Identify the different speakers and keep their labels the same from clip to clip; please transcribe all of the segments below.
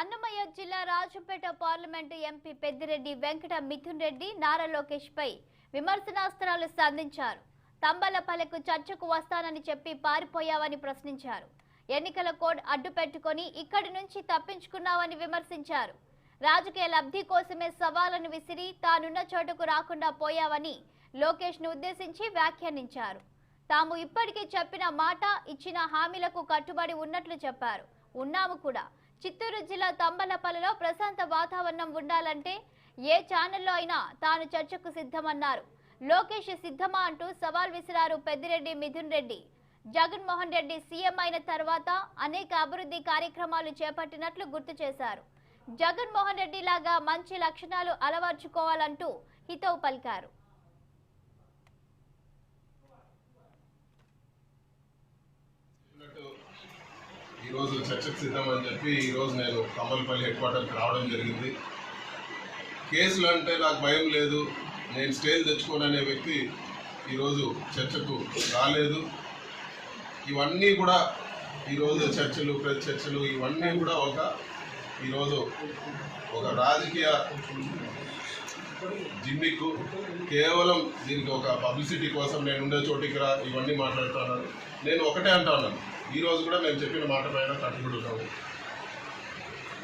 Speaker 1: అన్నమయ్య జిల్లా Rajampet parliament MP Peddireddy Venkata Mithun Reddy Nara Lokesh పై విమర్శనాస్త్రాలు సంధించారు. తంబలపల్లెకు చర్చకు వస్తానని చెప్పి పారిపోయావని ప్రశ్నించారు. ఎన్నికల కోడ్ అడ్డు పెట్టుకొని ఇక్కడి నుంచి తప్పించుకున్నావని విమర్శించారు. రాజకీయ లబ్ధి కోసమే సవాలను విసిరి తానున్న చోటుకు రాకుండా పోయావని లోకేష్ ను ఉద్దేశించి వ్యాఖ్యానించారు. తాము ఇప్పటికే చెప్పిన మాట ఇచ్చిన హామీలకు కట్టుబడి ఉన్నట్లు చెప్పారు. ఉన్నాము కూడా. చిత్తూరు జిల్లా తంబలపల్లిలో ప్రశాంత వాతావరణం ఉండాలంటే ఏ ఛానల్లో అయినా తాను చర్చకు సిద్ధమన్నారు. లోకేష్ సిద్ధమా అంటూ సవాల్ విసిరారు పెద్దిరెడ్డి మిథున్ రెడ్డి. జగన్మోహన్ రెడ్డి సీఎం అయిన తర్వాత అనేక అభివృద్ధి కార్యక్రమాలు చేపట్టినట్లు గుర్తు చేశారు. జగన్మోహన్ రెడ్డి లాగా మంచి లక్షణాలు అలవర్చుకోవాలంటూ హితవు పలికారు.
Speaker 2: ఈరోజు చర్చకు సిద్ధమని చెప్పి ఈరోజు నేను తంబలపల్లి హెడ్ క్వార్టర్కి రావడం జరిగింది. కేసులు అంటే నాకు భయం లేదు, నేను స్టేజ్ తెచ్చుకోననే వ్యక్తి ఈరోజు చర్చకు రాలేదు. ఇవన్నీ కూడా ఈరోజు చర్చలు ప్రతి చర్చలు ఇవన్నీ కూడా ఈరోజు ఒక రాజకీయ జిమ్మిక్కు, కేవలం దీనికి ఒక పబ్లిసిటీ కోసం నేను ఉండే చోటికి రా ఇవన్నీ మాట్లాడుతున్నాను. నేను ఒకటే అంటున్నాను, ఈరోజు కూడా మేము చెప్పిన మాట పైన కట్టుబడి ఉన్నాము.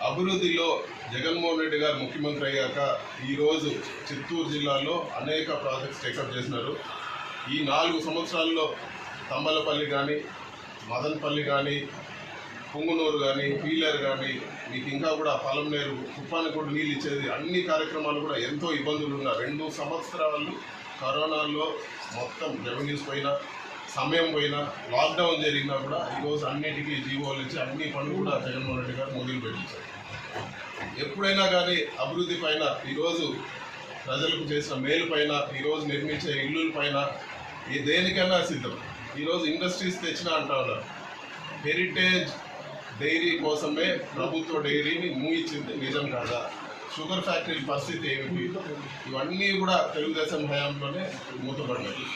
Speaker 2: అభివృద్ధిలో జగన్మోహన్ రెడ్డి గారు ముఖ్యమంత్రి అయ్యాక ఈరోజు చిత్తూరు జిల్లాలో అనేక ప్రాజెక్ట్స్ టేకప్ చేసినారు. ఈ 4 సంవత్సరాల్లో తంబలపల్లి కానీ, మదనపల్లి కానీ, పుంగునూరు కానీ, పీలేరు కానీ, మీకు ఇంకా కూడా పొలంనేరు కుప్పానికి కూడా నీళ్ళు ఇచ్చేది అన్ని కార్యక్రమాలు కూడా ఎంతో ఇబ్బందులు ఉన్న 2 సంవత్సరాలు కరోనాలో మొత్తం రెవెన్యూస్ పోయినా, సమయం పోయినా, లాక్డౌన్ జరిగినా కూడా ఈరోజు అన్నిటికీ జీవోలు ఇచ్చి అన్ని పనులు కూడా జగన్మోహన్ రెడ్డి గారు మొదలు పెట్టించారు. ఎప్పుడైనా కానీ అభివృద్ధి పైన ఈరోజు ప్రజలకు చేసిన మేలు పైన, ఈరోజు నిర్మించే ఇల్లుల పైన దేనికైనా సిద్ధం. ఈరోజు ఇండస్ట్రీస్ తెచ్చినా అంటా ఉన్నారు. హెరిటేజ్ డైరీ కోసమే ప్రభుత్వ డైరీని మూయించింది నిజం కాదా? షుగర్ ఫ్యాక్టరీ పరిస్థితి ఏమిటి? ఇవన్నీ కూడా తెలుగుదేశం హయాంలోనే మూతపడినాయి.